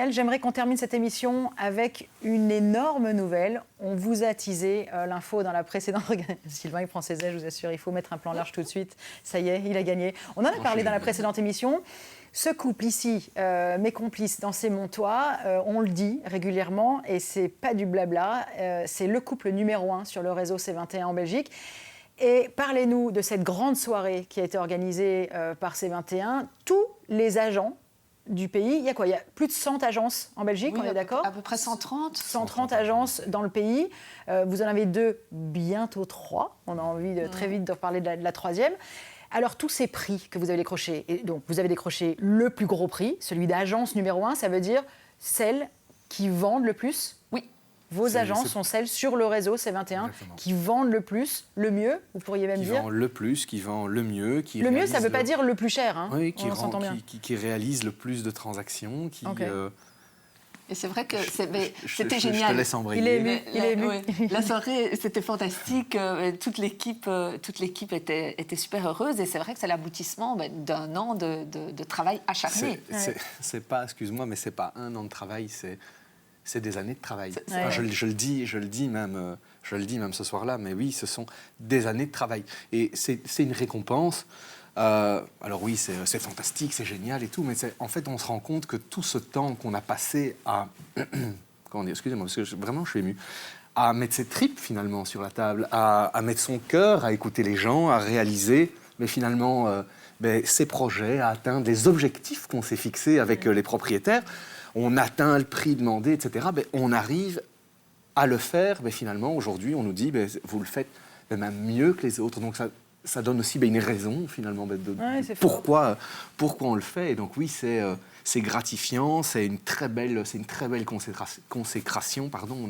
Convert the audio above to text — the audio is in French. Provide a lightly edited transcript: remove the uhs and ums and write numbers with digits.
J'aimerais qu'on termine cette émission avec une énorme nouvelle. On vous a teasé l'info dans la précédente... Sylvain, il prend ses ailes, je vous assure, il faut mettre un plan large tout de suite. Ça y est, il a gagné. On en a parlé dans la précédente émission. Ce couple ici, mes complices dans ces Montois, on le dit régulièrement, et c'est pas du blabla, c'est le couple numéro 1 sur le réseau C21 en Belgique. Et parlez-nous de cette grande soirée qui a été organisée par C21. Tous les agents du pays, il y a quoi? Il y a plus de 100 agences en Belgique, oui, on est d'accord? À peu près 130. 130 agences dans le pays. Vous en avez 2, bientôt 3. On a envie de, très vite de reparler de la troisième. Alors, tous ces prix que vous avez décrochés, et donc vous avez décroché le plus gros prix, celui d'agence numéro 1, ça veut dire celles qui vendent le plus? Oui. Vos agences sont celles sur le réseau C21 Exactement. Qui vendent le plus, le mieux, vous pourriez même dire? Qui vendent le plus, qui vendent le mieux. Le mieux, ça ne veut pas dire le plus cher, hein. Oui, qui réalise le plus de transactions, qui... Okay. Et c'est vrai que c'était génial. Je te laisse embrayer. Il est ému. Oui. La soirée, c'était fantastique. Toute l'équipe était super heureuse. Et c'est vrai que c'est l'aboutissement d'un an de travail acharné. C'est pas, excuse-moi, mais c'est pas un an de travail, c'est des années de travail. Enfin, je le dis même ce soir-là, mais oui, ce sont des années de travail. Et c'est une récompense. Alors oui, c'est fantastique, c'est génial et tout, mais en fait, on se rend compte que tout ce temps qu'on a passé à... Excusez-moi, parce que vraiment, je suis ému. À mettre ses tripes, finalement, sur la table, à mettre son cœur, à écouter les gens, à réaliser, mais finalement, ses projets, à atteindre les objectifs qu'on s'est fixés avec les propriétaires. On atteint le prix demandé, etc. On arrive à le faire, mais finalement, aujourd'hui, on nous dit, vous le faites même mieux que les autres. Donc, ça donne aussi une raison, finalement, de pourquoi on le fait. Et donc, oui, c'est gratifiant, c'est une très belle consécration, pardon.